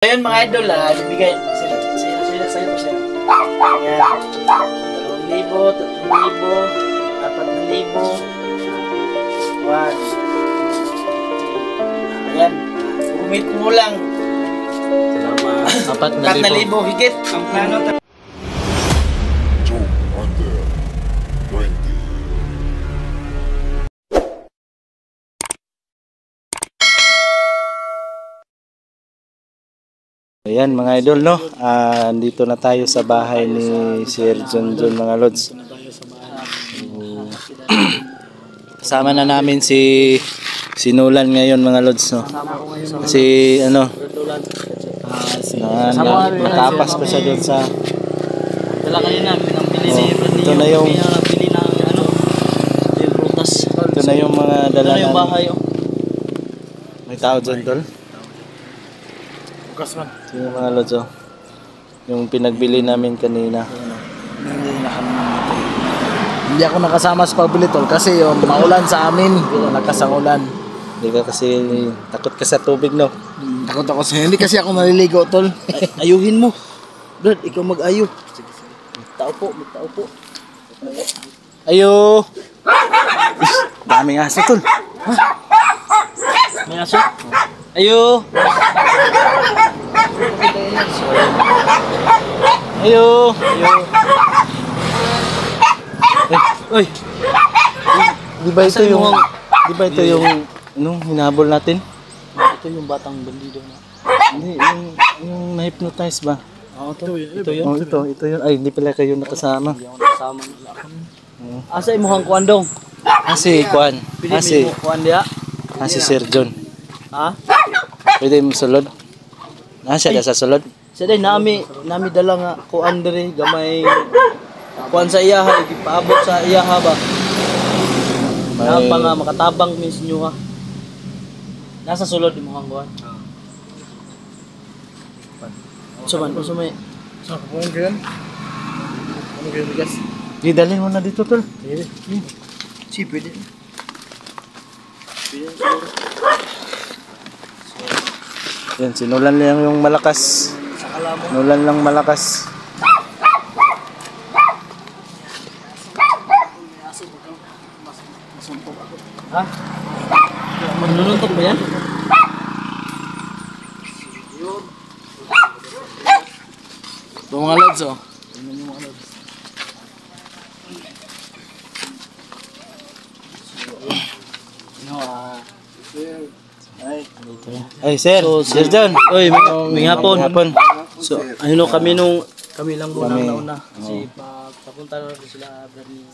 Ayun mga idol, bibigay sila sa'yo po siya. Ayan. 2,000, 3,000, 4,000, 1. Ayan. Kumit mo lang. Salamat. 4,000 higit. Ang plano. Ayan mga idol, no? Andito na tayo sa bahay ni Sir John mga lods. Kasama na namin si Nolan ngayon mga lods, no? Kasi ano, natapas ko siya doon sa Dala kanina, pinambili ni Brady. ito na yung pinambili ng prutas. ito na yung mga Ito dala na yung namin. bahay. May tao dyan, tol. Ito yung mga lods, oh. Yung pinagbili namin kanina. Hindi ako nakasama sa pagbili tol kasi yung maulan sa amin, lakas ang ulan. Hindi ka kasi takot ka sa tubig, no? Takot ako sa hindi kasi ako naliligo tol. Ayuhin mo. Brad, ikaw mag-ayo. Magtao po. Ayo! Daming aso, tol. May aso? Ayo! Ayo! Uy! Di ba ito yung ano, hinabol natin? Ito yung batang bandido na. Hindi, yung na-hypnotize ba? Oo, ito yun. Oh, ito yun. Ay, hindi pala kayo nakasama. Hindi ako nakasama nila. Asa imuhang kuandong? Si Juan. Pili mo kuan dia. Si Sir John. Ha? Pwede mo sulod? Siya na sa sulod? Sa day nami dala nga kuan diri gamay kuan sa iyaha ipaabot sa iyaha ba. Napa nga makatabang mis nyo ha. Nasa sulod imuhang kuan. Suman. Sa kung ganyan. Ano ganyan bigas? Di, dalhin mo na dito, tol. Si pwede. Yan, sinulan lang yung malakas. Nulan lang malakas. Ha? Manununtok ba yan? Ito mga lods oh. Ay, Sir. Sir John. Oy, may hapon. Hapon. So, ano kami lang muna nauna kasi papunta na rin sila Brady.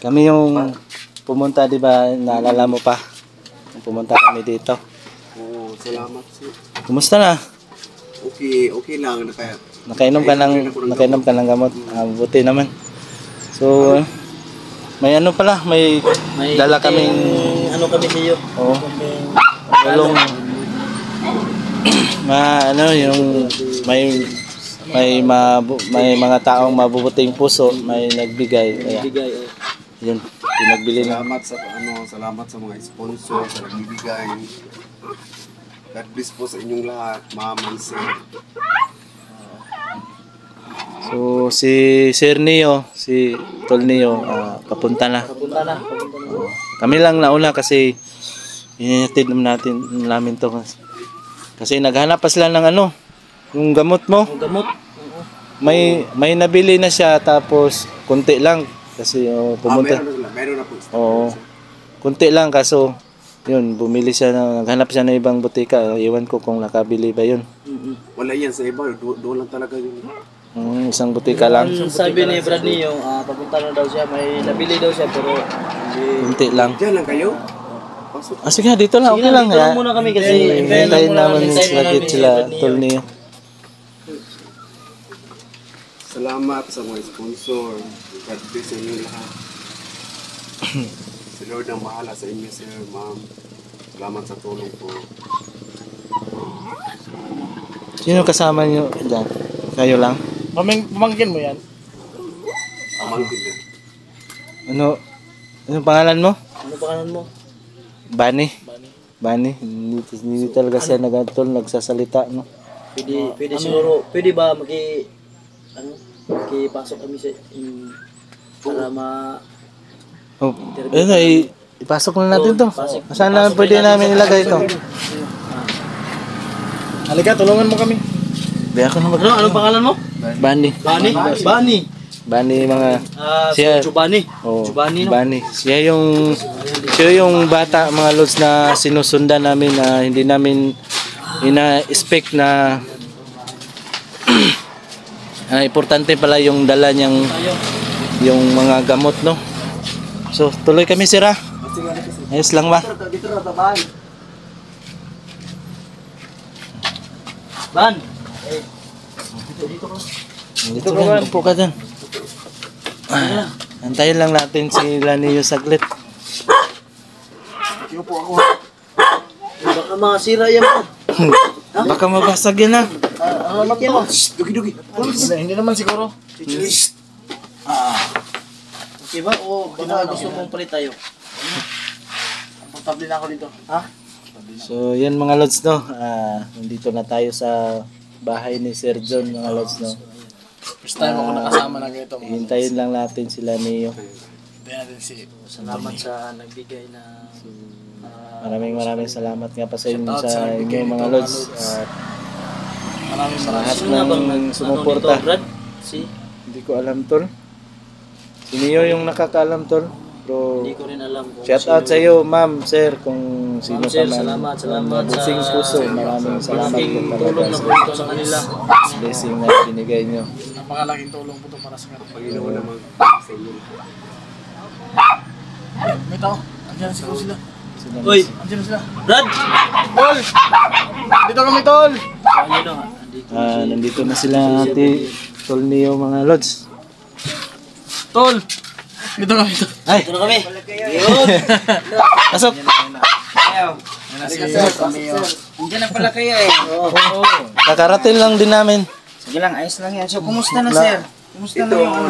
Kami yung pumunta, di ba? Naalala mo pa? Pumunta kami dito. Oo, salamat sir. Kumusta na? Okay lang. Nakainom ka ng gamot. Buti naman. So, may ano pala, may dala kaming ano kami sa iyo. Oo. Tulong yung may mga taong mabubuting puso, may nagbigay. Kaya Bigay. yun, pinagbili na. Salamat sa mga sponsor sa nagbibigay. God bless po sa inyong lahat, ma'am and sir. So si Sir Neo, si Tol Neo, papunta na. Kami lang nauna kasi inatid namin to. Kasi naghanap pa sila ng ano, yung gamot mo. Ang gamot. May nabili na siya tapos kunti lang kasi pumunta. Meron na po. Oo. Kunti lang kaso yun, bumili siya naghanap siya ng ibang butika. Iwan ko kung nakabili ba yun. Wala yan sa iba, doon lang talaga yun. Isang butika lang. Sabi ni Brady yung papunta na daw siya, may nabili daw siya pero Kunti lang. Diyan lang kayo? Pasok. Sige, dito lang. Okay lang. dito lang muna kami kasi hintayin namin sila Tol Neo. Salamat sa mga sponsor. God bless sa inyo lahat. Si Lord ang mahala sa inyo, sir, ma'am. Salamat sa tulong po. Sino kasama niyo dyan? Kayo lang? Pamangkin mo yan? Amangkin na. Ano pangalan mo? ano pangalan mo? Bani. Hindi talaga siya nagsalita, no? Pwede siguro, pwede ba makipasok kami sa para Oh, ayun na, ipasok na natin to. Saan na pwede namin ilagay ito? Halika, tulungan mo kami. Biya ko na mag... Anong pangalan mo? Bani. Bani mga... siya. Chubani. Oh, Chubani, no? Bani. Siya yung bata mga lods na sinusundan namin na hindi namin ina-expect na importante pala yung dala niyang yung mga gamot, no? So, tuloy kami sira. Ayos lang ba? Ban. Dito ka, upo ka dyan. Antayin lang natin si Laniyo saglit. Baka masira yan mo. Baka mabasag yan ha. Alamat yan mo. Dugi. Hindi naman siguro. Okay ba? O baka gusto mong palit tayo? Komportable na ako dito. Ha? So, yan mga lods, no. Nandito na tayo sa bahay ni Sir John, mga lods, no. First time ako nakasama na ganito. Hintayin lang natin sila Neo. Hintayin natin si... Salamat sa nagbigay na Maraming salamat nga pa sa inyo Shout out sa sa nagbigay inyo mga nito, lods. mga lods. At Maraming lahat Sino nga bang ng sumuporta. Brad? Si? Hindi ko alam, tol. Si Neo yung nakakaalam, tol. Pero Hindi ko rin alam kung shout out sa iyo, ma'am, sir, kung sino Ma'am, pa sir, man. salamat Busing sa puso. Maraming salamat po malaking talaga tulong na sa po ito sa kanila. blessing na binigay nyo. napakalaking tulong po ito para sa kanila. Panginoon naman sa inyo. May tao. Andiyan na siguro sila. Sino Uy, Andiyan na sila. Brad! Tol! Dito kami, Tol! Ano no? Andito nandito na sila ate Tol Neo mga lods. Tol! Dito kami, Tol. Ay, Ito na kami. Yun! pasok. Diyan na pala kayo eh. Kakarating lang din namin. Sige lang, ayos lang yan. So, kumusta na sir? Kumusta na Ito, yung ano?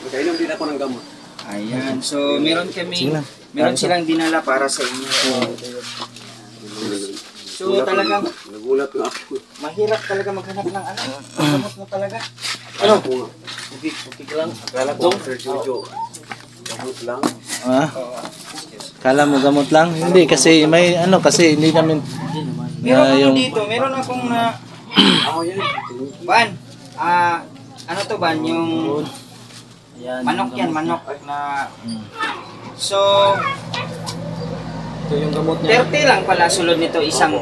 nagkainom din ako ng gamot. Ayan, so meron Sige kami, na. meron silang dinala para sa inyo. So talagang Nagulat nga ako. mahirap talaga maghanap ng ano. Gamot mo talaga. Ano? Okay ka lang. Akala ko, Sir Jojo, gamot lang. Kala mo gamot lang? Hindi kasi may kasi hindi namin Meron ano yung dito, meron akong na, Ako yan. ban, ano to ban, yung Ayan. manok yan, manok na, so, Ito yung gamot niya. 30 lang pala sulod nito, isang,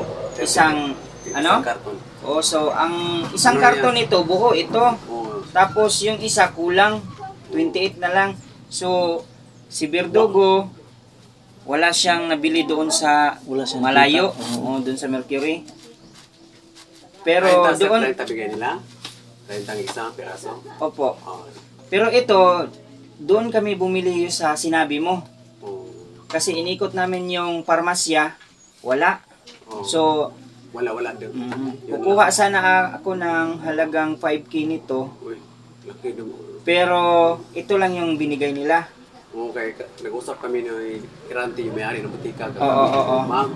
ano? Karton. O, so, ang isang karton nito, buo ito. Oo. Tapos yung isa kulang, 28 na lang. So, si Verdugo, wala siyang nabili doon sa Wala siyang malayo, kita. o doon sa Mercury. Pero 30 doon, 30 bigay nila. 30 ang isang piraso. opo. Oo. Pero ito, doon kami bumili sa sinabi mo. Oo. Kasi inikot namin yung parmasya, wala. Oo. So, Wala doon. Yun kukuha sana ako ng halagang 5K nito. lang. Uy, laki naman. Pero ito lang yung binigay nila. Okay, nag-usap kami na Iranti, yung may-ari ng butika. Oo. Ma'am,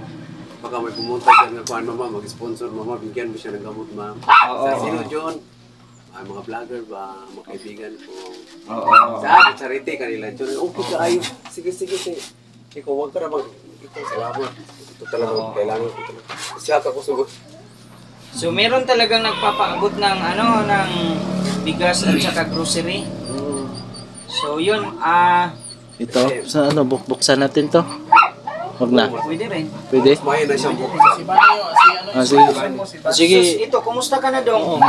baka may pumunta dyan ng kuhan, mama, mag-sponsor, mama, bigyan mo siya ng gamot, ma'am. Oo. Sa sino, John? Mga vlogger ba, mga kaibigan ko. Oo. Sa charity kanila, John, okay ka ayo. Sige. Ikaw, huwag ka na ikaw, salamat. Ito talaga, kailangan ko talaga. Siya ako sugod. So meron talagang nagpapaabot ng ng bigas at saka grocery. So yun, ito sa buksan natin to. Wag na. pwede rin. Pwede? Kumain na siyang bukas. Si Banayo, si ano, Sige. So, ito, kumusta ka na dong?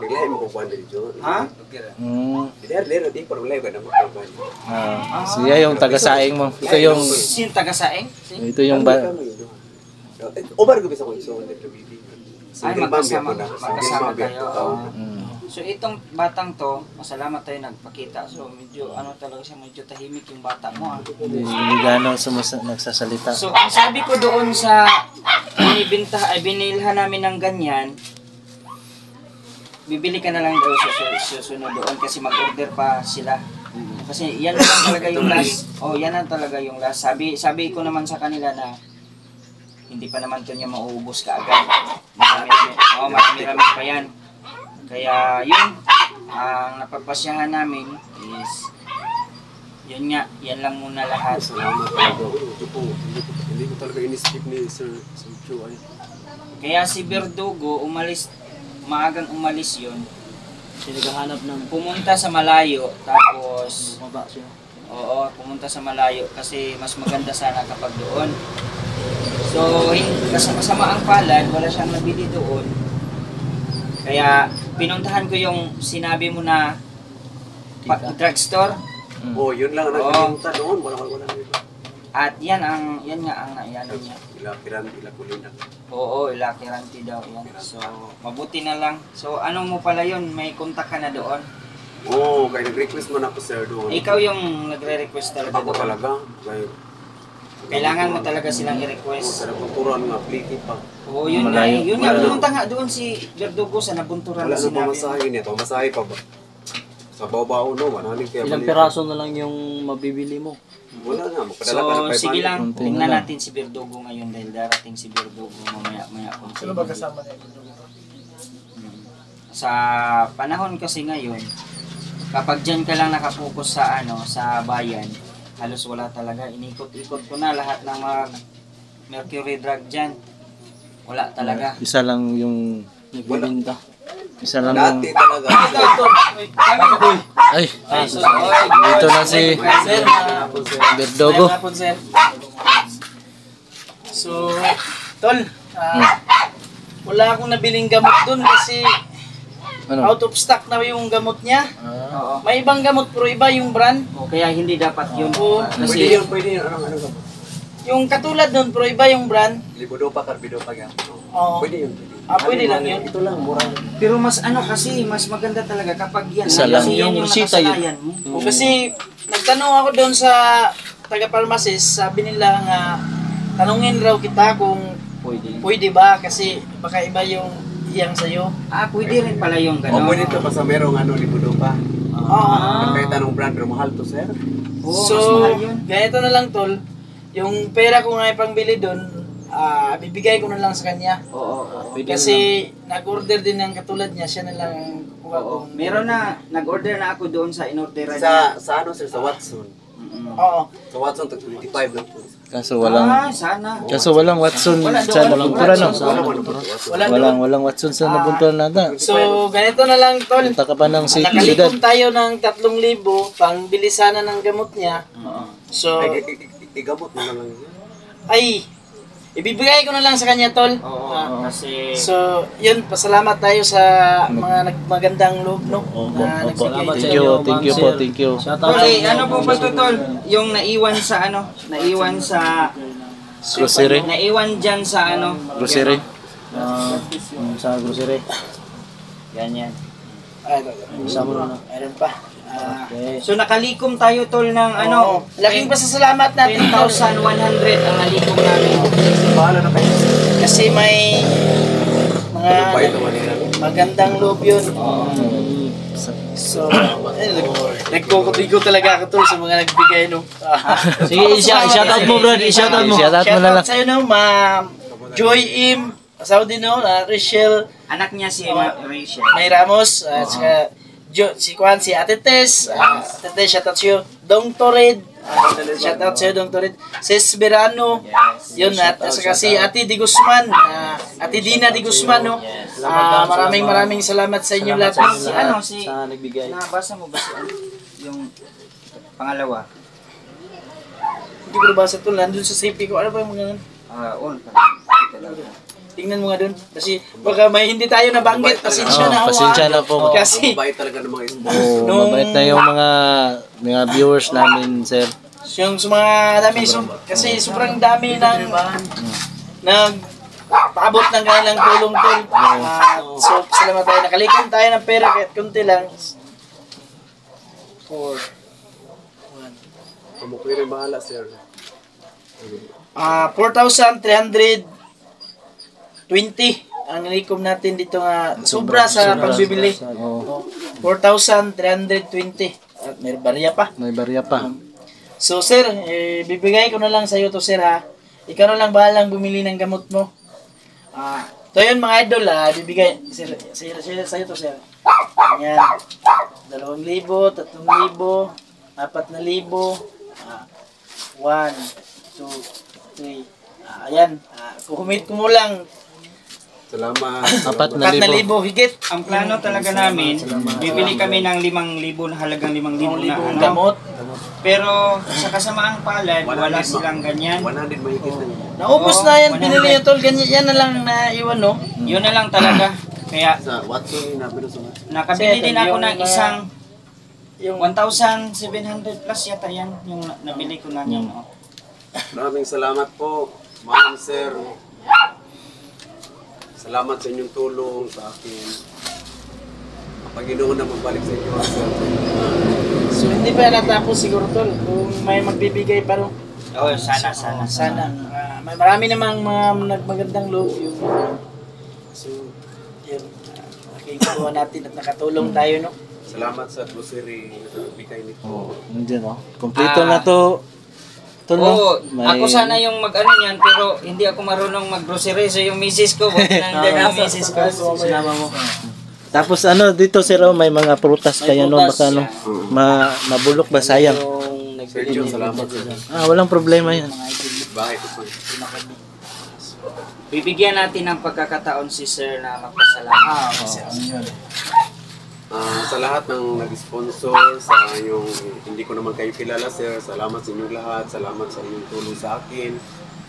Biglahin mo kung kuhan din, John. Ha? Lero, di pa rin ka na Siya yung taga-saing mo. Ito yung Sin taga-saeng? ito yung Obar ko bisa ko iso ng baby. Ay, magkasama kayo. Mm. So itong batang to, masalamat tayo nagpakita. So medyo talaga siya, medyo tahimik yung bata mo. Hindi gano'n nagsasalita. So ang sabi ko doon sa binilhan namin ng ganyan, bibili ka na lang daw sa susunod doon kasi mag-order pa sila. Kasi yan lang talaga yung last. Yan lang talaga yung last. Sabi ko naman sa kanila na hindi pa naman to niya mauubos kaagad. Oo, marami pa yan. Kaya yun, ang napagpasyahan namin is, yun nga, yan lang muna lahat. Salamat talaga. Hindi ko talaga in-skip ni Sir Chu. Kaya si Verdugo, maagang umalis yun. Siya naghahanap ng Pumunta sa malayo, tapos, baba siya. oo, pumunta sa malayo kasi mas maganda sana kapag doon. So, kasama ang palad, wala siyang nabili doon. Kaya, pinuntahan ko yung sinabi mo na drugstore. Oh, yun lang ang Oo. nagpunta doon. Wala na iba. At yan nga ang ano niya. Ilapiran, ilakulin na. Oo, ilakiranti daw yan. So, mabuti na lang. So, ano mo pala yun? May kontak ka na doon? Oo, kaya nag-request man ako sir doon. Ikaw yung nagre-request talaga Ako doon. talaga. Kaya, Kailangan mo talaga silang Oo, i-request. sa nabunturan nga, pliki pa. Oo, yun nga Malayo. eh. Yun nga, Wala na. pumunta nga doon si Verdugo sa nabunturan Wala na na sinabi. pamasahe niya. Pamasahe pa ba? Sa babaw no, wala na kaya Ilang mali- piraso na lang yung mabibili mo. Wala na, magpadala ka So, ng 500. sige lang. Konti Tingnan na lang. natin si Verdugo ngayon dahil darating si Verdugo mamaya-maya. Sino ba kasama niya? Sa panahon kasi ngayon, kapag dyan ka lang nakapokus sa sa bayan, halos wala talaga. Inikot-ikot ko na lahat ng mga mercury drug dyan. Wala talaga. Isa lang yung Nagbibinta. isa lang yung Dati talaga. ay dito na si Sir, Verdugo. Mayroon na po, sir. So, tol, wala akong nabiling gamot dun kasi Ano? out of stock na yung gamot niya. Oo. May ibang gamot pero iba yung brand. O, kaya hindi dapat yun. Oo. Pwede yun, pwede yun. Ano ka? Yung katulad nun pero iba yung brand. Libodopa, karbidopa yan. Oo. Pwede yun. Pwede lang yun. Ito lang, mura. Pero mas kasi, mas maganda talaga kapag yan. Isa lang. Kasi yan yung Resita yun. nakasanayan mo. O kasi nagtanong ako doon sa taga-pharmacist, sabi nila nga tanungin raw kita kung pwede ba kasi baka iba yung iyang sa'yo. Ah, pwede rin pala yung O gano'n. pwede ito basta merong libodopa. Oo. Kahit anong brand, pero mahal to sir. Oo, So, mas mahal yun. ganito na lang tol, yung pera ko nga ipangbili doon, bibigay ko na lang sa kanya. Oo. Kasi nag-order din ng katulad niya, siya na lang ang kuha Oo. ko. Meron na, nag-order na ako doon sa inorderan niya. Sa ano sir, sa Watson. Oo. Sa Watson, 25 lang po. Kaso walang Sana. Watson Wala sa doon. nabunturan no. Wala doon. Walang Watson sa nabunturan nata. So, ganito na lang tol. Punta ka pa ng syudad. Nakalikom tayo ng 3,000 pang bili sana ng gamot niya. So, Igamot mo na lang yan. ay, ibibigay ko na lang sa kanya tol. Oo. Kasi, So, yun, pasalamat tayo sa mga magandang loob, no? Na nagsigay. Thank you po, thank you. Tol, ano po ba ito, Tol? Yung naiwan sa naiwan sa, Grocery. naiwan dyan sa Grocery. Sa grocery. Ganyan. Ay, isama mo na. Meron pa. Okay. So, nakalikom tayo, Tol, ng Laking pasasalamat natin, tol. 10,100 ang nalikom namin. Paano na kayo? Kasi may mga Bayad naman nila. magandang loob yun. So, nagkukuti ko talaga ako tol sa mga nagbigay, no? Sige, i-shoutout mo, brad. I-shoutout mo. Shoutout mo na lang. Sa'yo, no? Ma'am Joy Im, Saudi, no? Rachel Anak niya si Rachel. May Ramos, at saka si Juan, si Ate Tess, Ate Tess, shoutout sa'yo. Dong Torid, shoutout sa'yo, Dong Torid. Sis Berano, yun, at saka si Ate Di Guzman, Ate Dina Di Guzman, no? Maraming salamat sa inyo lahat. Si Sa nagbigay. nabasa mo ba yung pangalawa? Hindi ko nabasa ito, nandun sa safety ko. Ano ba yung mga ganun? Tingnan mo nga dun. Kasi baka may hindi tayo nabanggit. Pasensya na. Pasensya na po. Kasi Mabait talaga ng mga ismo. Mabait na yung mga viewers namin, sir. yung sa mga dami, kasi sobrang dami ng paabot ng kanilang tulong tol. So, salamat tayo. Nakalikom tayo ng pera kahit kunti lang. 4, 1. Kamu kayo rin bahala, sir. 4,320 ang nilikom natin dito nga sobra sa pagbibili. 4,320 at may barya pa. May barya pa. So sir, bibigay ko na lang sa iyo to sir ha. Ikaw na lang bahalang bumili ng gamot mo. So yun mga idol, bibigay sa'yo to sir. Ayan. 2,000, 3,000, 4,000, 1, 2, 3. Ayan, kukumit ko mo lang. Salamat. 4,000 higit. Ang plano talaga namin, bibili kami ng 5,000 na halagang 5,000 na 5,000 ano. gamot. Pero sa kasamaang palad, wala silang ganyan. 100 mahigit na. Naubos na yan, binili niyo tol. Ganyan yan na lang na iwan, no? Yun na lang talaga. Kaya Sa Watson na pero sa nakabili din ako ng Yung, isang Yung 1,700 plus yata yan yung nabili ko na yan. Oh. Maraming salamat po, ma'am, sir. Salamat sa inyong tulong sa akin. Ang Panginoon na magbalik sa inyo, sir. So hindi pa natapos siguro tol. Kung may magbibigay pa rin. Oh, sana. Sana. May marami namang mga nagmagandang loob yung so yun. Nakikagawa natin at nakatulong tayo, no? Salamat sa grocery na nagbigay nito. Nandiyan oh. Kompleto na to. Ito no. Oo, ako sana yung mag-ano niyan pero hindi ako marunong mag-grocery so yung misis ko, buti nandiyan ang misis ko. Sinama mo. Tapos ano dito sir oh, may mga prutas May kayo no prutas, baka ano mabulok ba sayang. Yung Sergio, salamat, sir. Walang problema yan. Bahay ko po. Bibigyan natin ng pagkakataon si sir na magpasalamat. Sa lahat ng nag-sponsor, sa inyong, hindi ko naman kayo kilala, sir. Salamat sa inyong lahat. Salamat sa inyong tulong sa akin.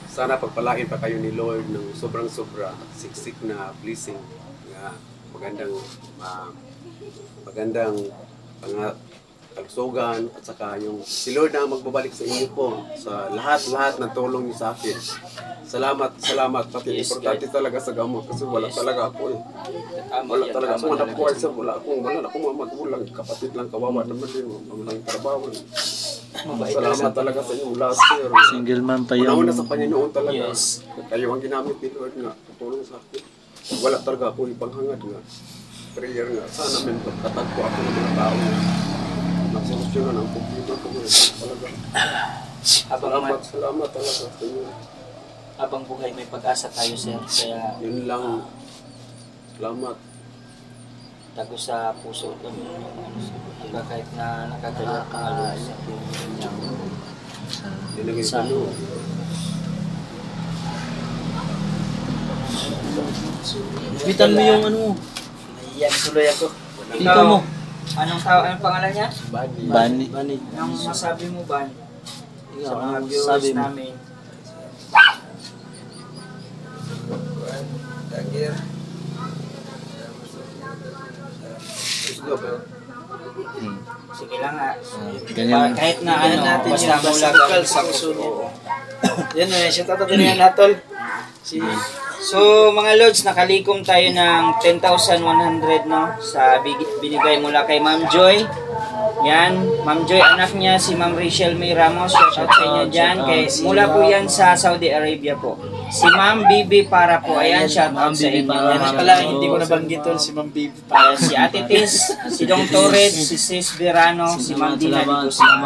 Sana pagpalain pa kayo ni Lord ng sobrang-sobra, siksik na blessing. Magandang kalusugan at saka yung si Lord na magbabalik sa inyo po sa lahat-lahat ng tulong niyo sa akin. Salamat. Pati importante talaga sa gamot kasi wala talaga ako eh. Wala talaga ako manapuan sir. Wala akong magulang. Kapatid lang kawawa naman din. Walang trabaho. Salamat talaga sa inyo lahat sir. Single man pa yung Una sa Panginoon talaga. Kayo ang ginamit ni Lord nga. Tutulong sa akin. Wala talaga ako ipanghangad nga. Prayer nga. Sana may pagkatagpo ako ng mga tao. Nagsolusyonan ang computer ko ngayon. Talaga. Salamat talaga sa inyo. Habang buhay may pag-asa tayo sir. Kaya Yun lang. Salamat. tago sa puso ko. Kahit na nakagalaw ka nga Dinagay sa inyo. Bitan mo yung ano mo. Naiyan tuloy ako. Dito mo. Anong pangalan niya? Bani. Bani. Anong masabi mo ba sa mga Ang viewers sabi mo. namin? Sige lang nga. Ganyan. Kahit na Ano ano, natin basta yung mula basta sa puso niya. puso. Yan na, siya tatatuloyan natol. Si So mga Lords, nakalikom tayo ng 10,100 no sa binigay mula kay Ma'am Joy. Yan, Ma'am Joy, anak niya si Ma'am Rachel May Ramos. Shout out sa inyo dyan. Mula po yan sa Saudi Arabia po. Si Ma'am Bibi para po. Ayan, shout out sa inyo. yan pala, hindi ko nabanggit tol si Ma'am Bibi pa. Si Ate Tis, si Dong Torres, si Sis Verano, si Ma'am Dina dito sa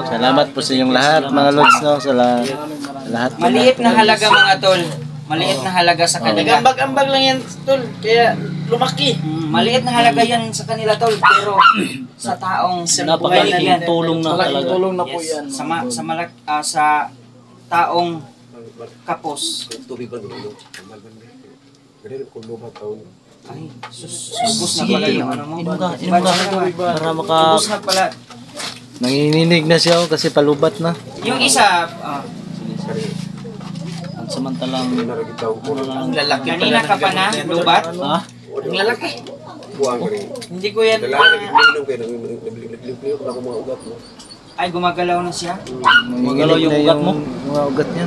Salamat po sa inyong lahat mga lods no sa lahat. po Maliit na halaga mga tol. Maliit na halaga sa kanila. Nagambag-ambag lang yan tol, kaya lumaki. Maliit na halaga yan sa kanila tol, pero sa taong buhay na yan. tulong na Malaking talaga. tulong na po Yes, yan. sa taong kapos. Tubig ko dito. Ganun kung lupa taon. Ay, ubus na pala yung ano mo. Inom ka, para maka... Ubus na pala. Nanginginig na siya kasi palubat na. Yung isa, Samantalang, Naragitaw ko. ang lalaki kanina ka pa na, lubat. Ha? Ang lalaki. Buwang ko rin. Hindi ko yan... Dala, nag-inom kayo. Nag-inom na ako mga ugat mo. Ay, gumagalaw na siya. Magalaw yung ugat mo? Mga ugat niya.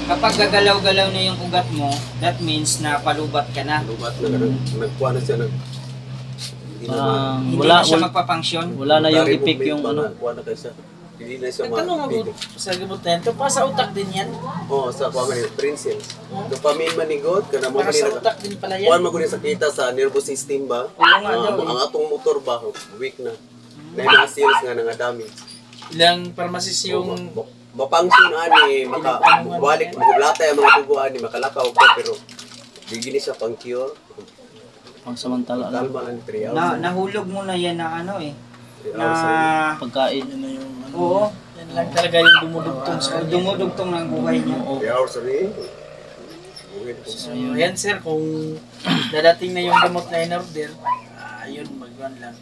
Kapag gagalaw-galaw na yung ugat mo, that means na palubat ka na. Lumat na ganun. Nagkuha na siya. Hindi wala, na siya magpapangsyon. wala na yung ipik yung ano. Nagkuha na kayo siya. Hindi na siya Nagtanong ako sa gamot na yan. Ito pa sa utak din yan. Oo, sa kuha man princess. Dopamin manigot, kana mo Para man sa nila. utak din pala Kuha yan. man ko sa kita sa nervous system ba? Oo nga daw. Ang atong motor ba, weak na. na yung mga sales nga nga dami. Ilang pharmacist yung Mapangsun ani, makabalik, magulata yung mga dugo ani, makalakaw ko, pero di gini siya pang cure. Pangsamantala lang. Kalma lang 3 hours. Nahulog mo na yan na ano eh. 3 Na hours. Pagkain na yung ano. oo, yan lang talaga yung dumudugtong sa kanya. dumudugtong ng buhay niya. 3 hours rin. So yan sir, kung dadating na yung gamot na in-order, yun, mag-run lang.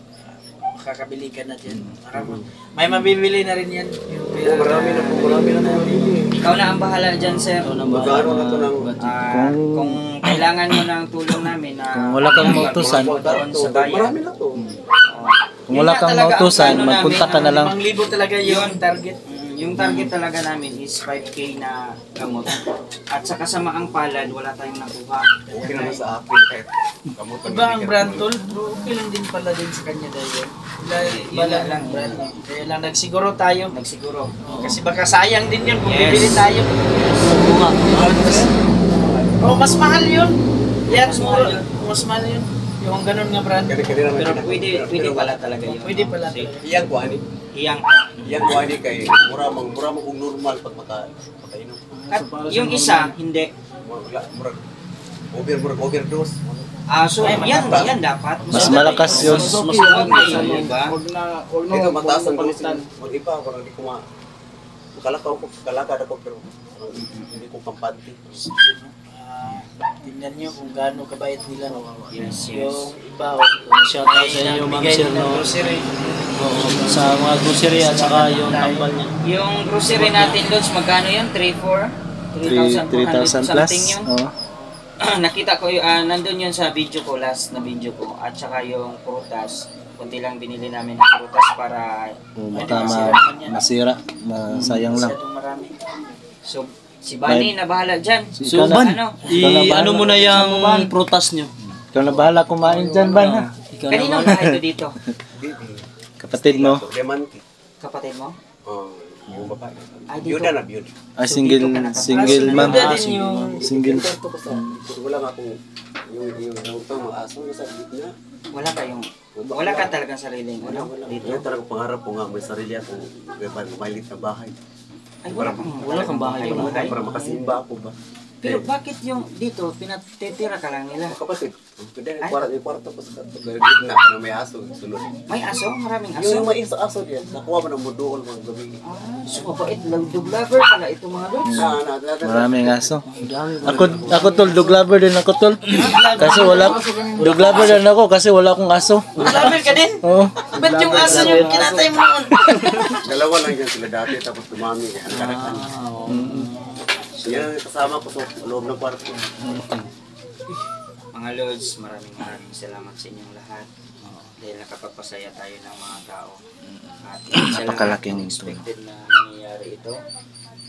Makakabili ka na dyan. May mabibili na rin yan. Yung pera Marami na nabili. Ikaw na ang bahala dyan, sir. Magkano na to ng Kung kailangan mo ng tulong namin na Kung wala kang mautusan, doon sa bayan. marami na to. kung wala kang mautusan, magpunta ka na lang. 5,000 talaga yung target. Yung target talaga namin is 5K na gamot. At sa kasamaang palad, wala tayong nakuha. Okay naman sa akin kahit gamot ang Iba ang bibigyan brand ko. tool, bro, okay lang din pala din sa kanya dahil iba Yun lang lang. ang brand. Kaya lang nagsiguro tayo. Nagsiguro. Kasi baka sayang din yun kung Yes. bibili tayo. Bunga. Oh, mas mahal yun. Yan, Mas mahal yun. mas mahal yun. Yung ganun nga brand. Kani-kani naman Pero yun. pwede pala talaga yun. Pwede pala. Iyang ko ani. Iyang. Iyang ko ani kay mura mang kung normal pag makainom. At yung isa, hindi. Murag overdose. So yan dapat. Mas malakas yun. Mas okay yun, diba? Ito mataas ang dose. Mag-iba parang hindi ko makalakaw ko, kalakad ako pero hindi ko kampante. Tingnan nyo kung gaano kabait nila. No? Yes, yes. Yung iba, Shout out sa inyo, Ma'am Sir, no? grocery. Oo, sa mga grocery at saka yung tambal niya. Yung grocery natin, Lods, magkano yun? 3,400 3,000 plus. something yun. Oo. Nakita ko, nandun yun sa video ko, last na video ko. At saka yung prutas, kunti lang binili namin ng prutas para Baka masira, masayang lang. masyadong marami. So, si Bani na bahala dyan. So, Ikaw na. Ban, Ano? ano mo na yung prutas nyo? Ikaw na bahala kumain dyan, Ban, ha? Ikaw Kanino naman. ba ito dito? Kapatid mo. Diamante. Kapatid mo? Yung babae. Ay, dito. Yun na beauty. Ah, single ma'am. Ganda din yung Single. Ito ko sa wala nga akong yung mga aso na sa gitna. Wala ka talagang sariling ano dito. Yan talaga pangarap ko nga may sarili ako. May maliit na bahay. Ay, Wala kang bahay pala. Para makasimba ako ba? Pero bakit yung dito, pinatitira ka lang nila? Kapatid, pwede Ay. yung kwarto pa sa gitna na may aso. Sunod. May aso? Maraming aso? Yung may aso diyan, nakuha mo ng mudool mga gabi. So mabait, dog lover pala itong mga lods. Maraming aso. Ako tol, dog lover din ako tol. Kasi wala, dog lover din ako kasi wala akong aso. Lamer ka din? Oo. Ba't yung aso yung kinatay mo noon? Dalawa lang yan sila dati tapos tumami kaya anak-anak. Yan ang kasama ko sa loob ng kwarto. Mga lods, maraming salamat sa inyong lahat. Dahil nakapagpasaya tayo ng mga tao. At isa lang Napakalaking unexpected na nangyayari ito.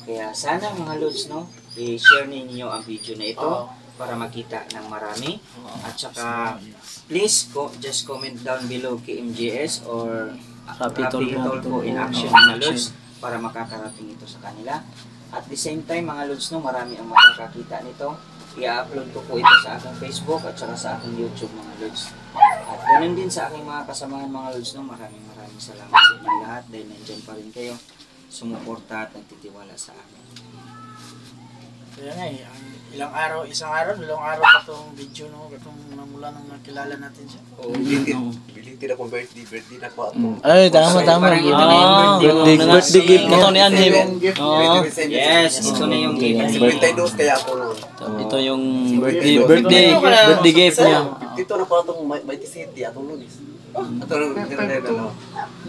Kaya sana mga lods, no, i-share ninyo ang video na ito para makita ng marami. At saka, please, just comment down below KMJS or Rapi Rapi Tolpo. Tolpo in action mga lods para makakarating ito sa kanila. At the same time mga lods, no, marami ang makakakita nito. I-upload ko po ito sa aking Facebook at saka sa aking YouTube mga lods. At ganun din sa aking mga kasamahan mga lods, no, maraming salamat sa inyong lahat dahil nandyan pa rin kayo sumuporta at nagtitiwala sa amin. Kaya nga eh, isang araw, dalawang araw pa itong video, no? Itong mula nung nakilala natin siya. Bilitin akong birthday na ko ako. Ay, tama. Parang ito na yung Birthday gift mo. Ito ni Anhim. Yes, ito na yung gift. 52 kaya ako noon. Ito yung birthday gift niya. Dito na pa itong Mighty City, atong lunis. Ito na ano.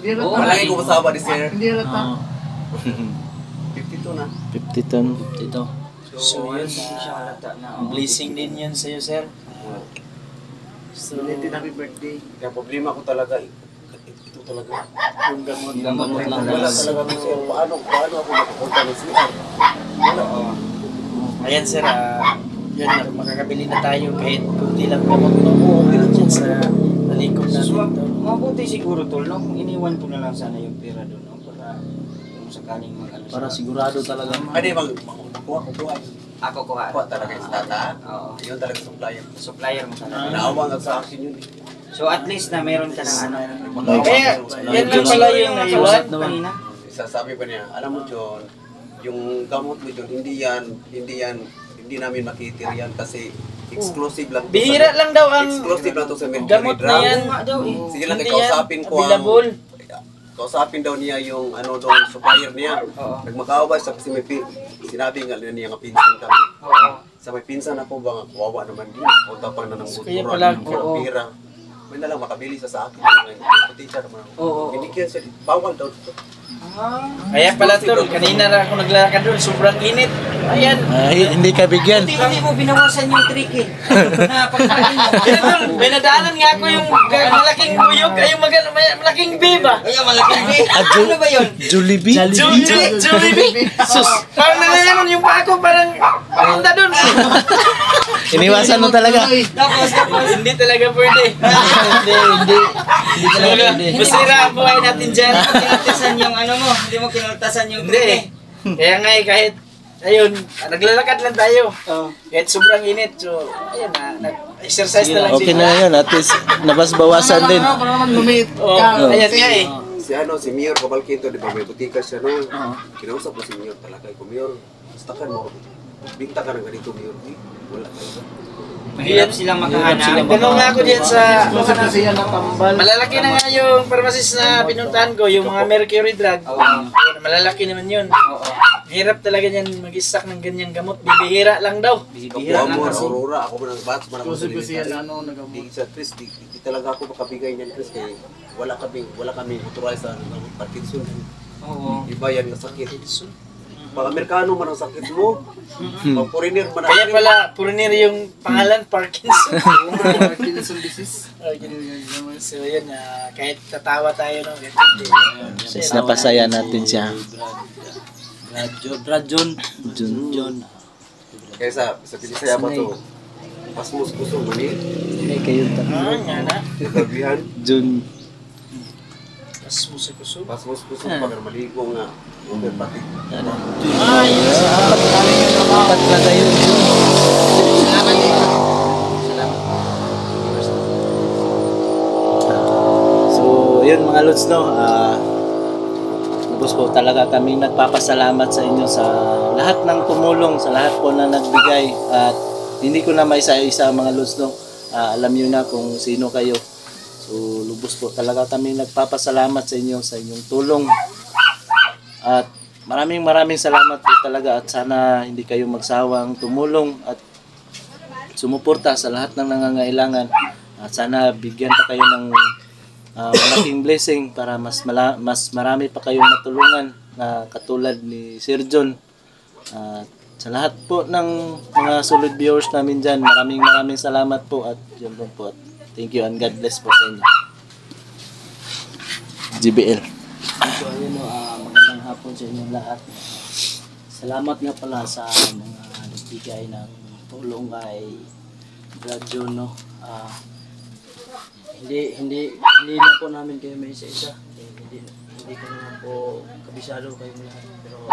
Oo, Malaki ko kasama ni Sir. Hindi halata. 52 na. 50 ton. Ito. So yun, hindi siya halata na. blessing din yun sa'yo, sir. So, happy birthday. Kaya problema ko talaga, ito talaga. Yung gamot. Gamot lang. Wala talaga ko sir. Paano ako makapunta ng CR? Wala. Ayan, sir, yun, makakabili na tayo kahit kunti lang gamot, no? Okay lang dyan sa nalikod So, natin. mabuti siguro tol, no? Kung iniwan ko na lang sana yung pera doon, no? Para kung sakaling mag-ano Para sigurado talaga. Ano yung kuha ko buhay. Ako kuha. Kuha talaga yung tata. Oo. Yun talaga supplier. Supplier mo sana. Naawa nga sa akin yun eh. So at least na meron ka ng ano. Kaya, yan lang pala yung naiwan. kanina. Sasabi pa niya, alam mo John, yung gamot mo John, hindi namin makitir yan kasi exclusive lang. to Bihira lang daw ang Exclusive lang to sa Mercury gamot na Drug. yan. nga daw eh. Sige lang, Hindi kausapin yan ko ang... available. Kausapin daw niya yung ano doon, supplier niya. Oo. Nagmakaawa siya kasi sinabi nga niya nga pinsan kami. Oo. Sa may pinsan ako ba, kawawa naman din. Punta pa na ng Kaya kultura, pala, ng oo. pira. May nalang makabili siya sa akin. Puti siya naman. Oo. Hindi kaya siya, bawal daw. Kaya pala tol, kanina na ako naglalakad doon, sobrang init. Ayan. Hindi ka bigyan. Hindi mo binawasan yung trick eh. Na pagkain mo. Kaya tol, may nadaanan nga ako yung malaking buyog, ay yung malaking biba. Ay, malaking B. Ano ba yun? Jollibee? Jollibee. Sus. Parang nanganganon yung pa ako, parang papunta doon. Iniwasan mo talaga. Tapos, Hindi talaga pwede. Hindi talaga pwede. Masira ang buhay natin dyan. kinultasan yung ano mo. Hindi mo kinultasan yung Hindi eh. Kaya nga eh, kahit ayun, naglalakad lang tayo. Kahit sobrang init. So, ayun na, nag-exercise na lang Okay na yun. At least nabas-bawasan din. Oh, ayan nga eh. Si Mayor Cabalquinto, di ba may butika siya noon. Kinausap ko si Mayor talaga. Kung Mayor, basta ka mo. Binta ka ng ganito, Mayor. Wala talaga. Mahirap silang makahanap. Tanong nga ako diyan sa malalaki na nga yung pharmacist na pinuntahan ko, yung mga Mercury Drug. Malalaki naman yun. Hirap talaga niyan mag-stock ng ganyang gamot. Bibihira lang daw. Kapwa mo, Aurora, ako man ang batch, man ako sa military. Di sa Chris, di talaga ako makabigay niyan, Chris, kaya wala kami authorized sa Parkinson. Oo. Iba yan na sakit. Pag Amerikano man ang sakit mo, pag foreigner man ang Kaya sakit. pala, purnir yung pangalan, Parkinson. Parkinson disease. So yun, kahit tatawa tayo, no? Mas napasaya natin siya. John. Kaya sa Pinisaya ba to, pasmus kusong mani, May kayo Nga na. nagtabihan, Jun. Mas musikuso. pasmus kusong pag maligo nga, under pati. Apat na kayo. So, yun mga lods, no. Lubos po talaga kami nagpapasalamat sa inyo sa lahat ng tumulong, sa lahat po na nagbigay. At hindi ko na maisa-isa mga lods, no. Alam niyo na kung sino kayo. So, lubos po talaga kami nagpapasalamat sa inyo, sa inyong tulong. At maraming salamat po talaga, at sana hindi kayo magsawang tumulong at sumuporta sa lahat ng nangangailangan. At sana bigyan pa kayo ng malaking blessing para mas marami pa kayong matulungan na katulad ni Sir John. At sa lahat po ng mga solid viewers namin dyan, maraming salamat po, at yun po. At thank you and God bless po sa inyo. GBL. So ayun, magandang hapon sa inyong lahat. Salamat nga pala sa mga nagbigay ng tulong kay Brad John, no. Hindi na po namin kayo may isa-isa. Hindi ko naman po kabisado kayo lahat. Pero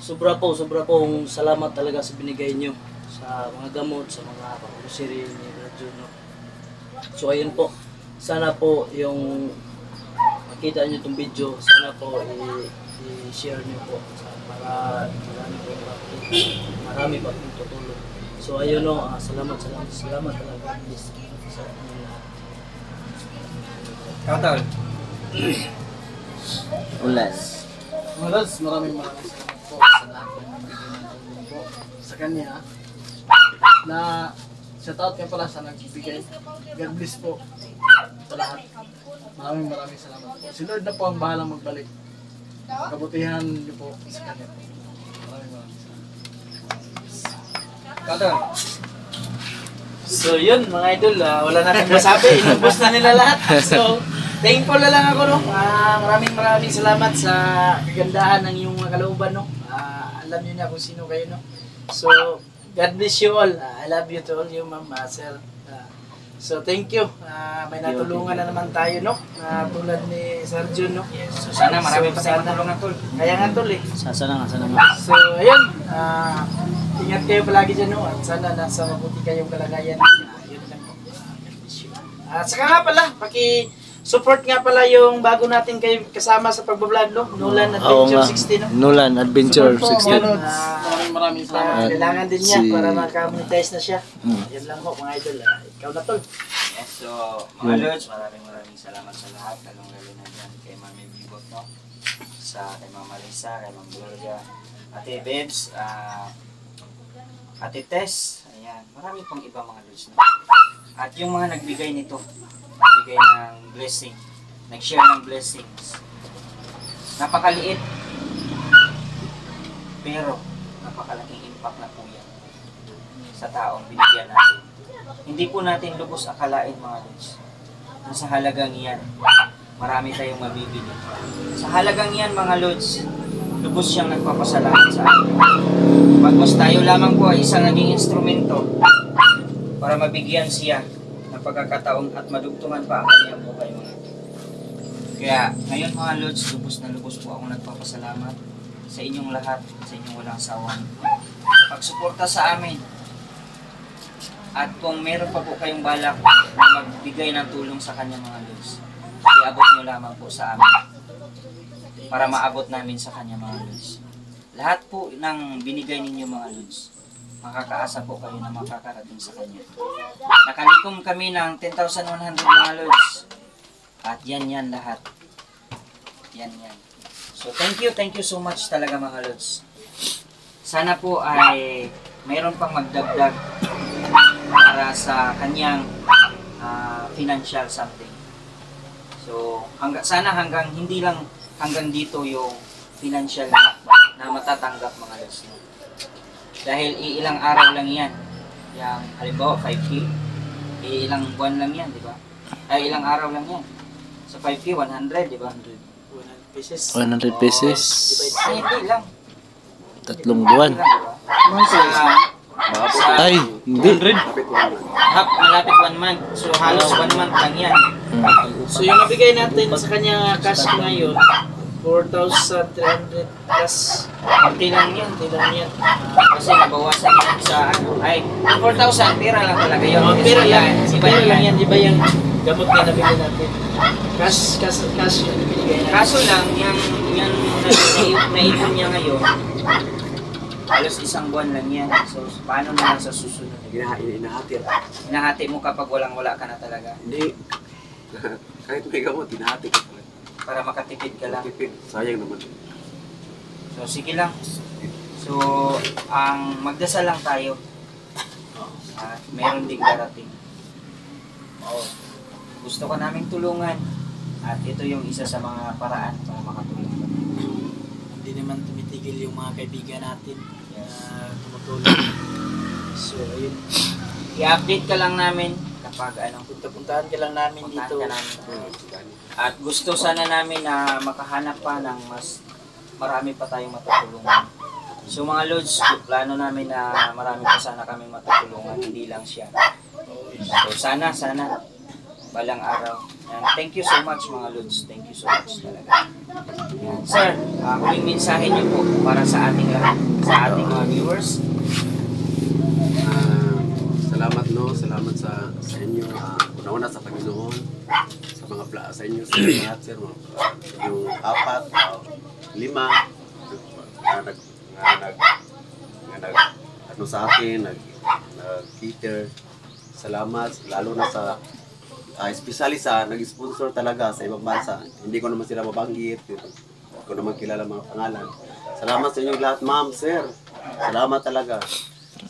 sobra pong salamat talaga sa binigay nyo sa mga gamot, sa mga pang-grocery ni Brad John, no. So ayun po, sana po yung makita nyo itong video, sana po i-share nyo po para marami pa pong tutulong. So ayun, no, salamat talaga please, sa inyo lahat. Katol. Ulas. Malas, maraming salamat po sa lahat ng nagbigay ng tulong po sa kanya. Na shoutout nga pala sa nagbibigay. God bless po sa lahat. Maraming salamat po. Si Lord na po ang bahalang magbalik. Kabutihan niyo po sa kanya po. Maraming salamat. Katol. So yun mga idol, wala na tayong masabi. Inubos na nila lahat. So thankful na lang ako, no. Maraming salamat sa kagandahan ng iyong mga kalooban, no. Alam niyo na kung sino kayo, no. So God bless you all. I love you to all you, ma'am, sir. So thank you. May natulungan na naman tayo, no. Tulad ni Sir John, no. So sana marami pa tayong sana- matulungan, Tol. Kaya nga tol eh. Sana nga. So ayun, ingat kayo palagi dyan, no. At sana nasa mabuti kayong kalagayan. Yun lang po. God bless you. At saka nga pala, support nga pala yung bago natin kayo kasama sa pagbablog, no? Nolan Oo Adventure nga. 60, no? Nolan Adventure Support po, 60. mga lods. Maraming salamat. Kailangan din niya Si- para maka-monetize na siya. Mm. Yan lang po mga idol. Ikaw na tol. Yes, so mga Lods, maraming salamat sa lahat. Lalong-lalo na dyan kay Mami Bibot, no? Kay Mama Lisa, kay Ma'am Gloria, Ate Bebs, Ate Tess, ayan. Marami pang iba mga Lods, no? At yung mga nagbigay nito, nagbigay ng blessing, nag-share ng blessings. Napakaliit, pero napakalaking impact na po yan sa taong binigyan natin. Hindi po natin lubos akalain mga Lods na sa halagang yan, marami tayong mabibili. Sa halagang yan mga Lods, lubos siyang nagpapasalamat sa atin. Pagkos tayo lamang po ay isang naging instrumento para mabigyan siya ng pagkakataon at madugtungan pa ang kanyang buhay mga Lods. Kaya ngayon mga Lods, lubos na lubos po ako nagpapasalamat sa inyong lahat, sa inyong walang sawang pagsuporta sa amin. At kung meron pa po kayong balak na magbigay ng tulong sa kanya mga Lods, iabot nyo lamang po sa amin para maabot namin sa kanya mga Lods. Lahat po ng binigay ninyo mga Lods, makakaasa po kayo na makakarating sa kanya. Nakalikom kami ng 10,100 mga Lods. At yan lahat. Yan. So thank you so much talaga mga Lods. Sana po ay mayroon pang magdagdag para sa kanyang financial something. So sana hanggang hindi lang hanggang dito yung financial na matatanggap mga Lods. Dahil ilang araw lang yan. Yang halimbawa 5K, ilang buwan lang yan, di ba? Ay ilang araw lang yan. Sa 5K 100, di ba? 100 pesos. 100 pesos. Ay, hindi lang. 3 buwan. Ay, hindi. Malapit 1 month. So halos 1 month lang yan. So yung nabigay natin sa kanya cash ngayon, 4,300 plus. Kunti lang yan. Kasi nabawasan yan sa ay 4,000 pera lang talaga yun. Pera lang. Iba Pera lang yan. yan. Iba yung gamot na nabigay natin. Cash yung binigay natin. Kaso lang, yung naipon niya ngayon, halos 1 buwan lang yan. So paano na lang sa susunod? Inahati. Hinahati mo kapag walang-wala ka na talaga Hindi. Kahit may gamot, inahati ko talaga. para makatipid ka lang. Tipid. Sayang naman. So sige lang. So ang magdasal lang tayo. At meron ding darating. Gusto ka naming tulungan. At ito yung isa sa mga paraan para makatulong ka. Hindi naman tumitigil yung mga kaibigan natin Yes. na tumutulong. So ayun. I-update ka lang namin kapag Punta-puntahan ka lang namin puntahan dito. ka namin. At gusto sana namin na makahanap pa ng mas marami pa tayong matutulungan. So mga Lods, plano namin na marami pa sana kaming matutulungan, hindi lang siya. So sana, balang araw. Yan. Thank you so much mga Lods, thank you so much talaga. Yan. Sir, huling mensahe niyo po para sa ating lahat, sa ating mga viewers. Salamat sa inyo. Una-una sa Panginoon. Sa mga sa inyo sa lahat, sir. Yung 4, 5 ano sa akin, nag-cater. Salamat, lalo na sa especially sa nag-sponsor talaga sa ibang bansa. Hindi ko naman sila mabanggit. Hindi ko naman kilala mga pangalan. Salamat sa inyo lahat, ma'am, sir. Salamat talaga.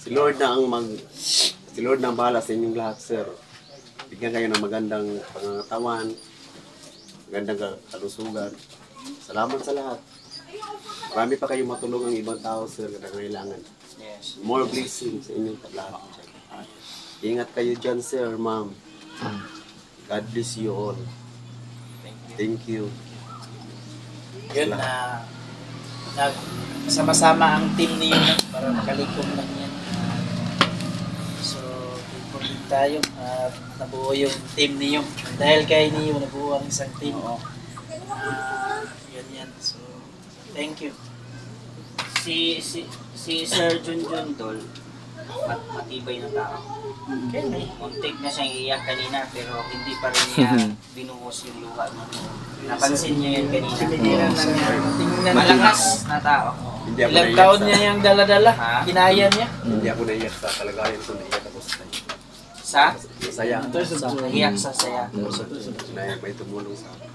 Si Lord na ang bahala sa inyong lahat, sir. Bigyan kayo ng magandang pangangatawan, magandang kalusugan. Salamat sa lahat. Marami pa kayong matulungan ng ibang tao, sir, na kailangan. Yes. More blessings sa inyong lahat. Ingat kayo dyan, sir, ma'am. God bless you all. Thank you. Yun na sama-sama ang team niyo para makalikom lang yan. So, important tayo at nabuo yung team niyo. Dahil kay niyo, nabuo ang isang team. Yan. So, thank you. Si Sir Junjun Tol, matibay na tao. Muntik na siyang iiyak kanina pero hindi pa rin niya binuhos yung luha. Napansin niyo yun kanina. Pinigilan lang niya. Tingnan Malakas na tao. Hindi ako Ilang naiyak taon sa- niya yung dala-dala. Ha? Kinaya niya. Hindi ako naiyak sa kalagayan ko, naiyak ako sa Sa? saya. Iyak sa saya. Na may tumulong sa akin.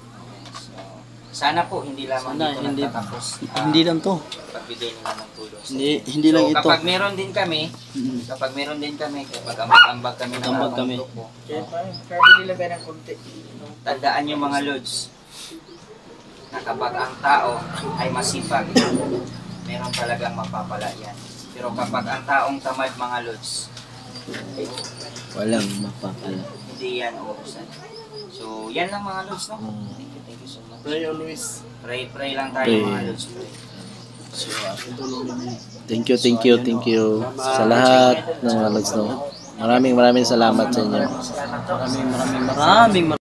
Sana po hindi lamang Sana, dito hindi- nagtatapos. Hindi lang to. Pagbigay nila ng tulong. Hindi lang So, ito. kapag meron din kami, kapag ambag kami ng Ambag amang kami. grupo, Kaya kabili lang kayo ng konti. tandaan nyo mga lods, na kapag ang tao ay masipag, meron talagang mapapala yan. Pero kapag ang taong tamad mga lods, Walang mapapala. hindi yan uubusan. So, yan lang mga lods, no? Thank you so much. Pray always. Pray lang tayo Pray. mga lods. Pray. Thank you sa lahat ng mga lods, no. Maraming salamat sa inyo. Salamat to. Maraming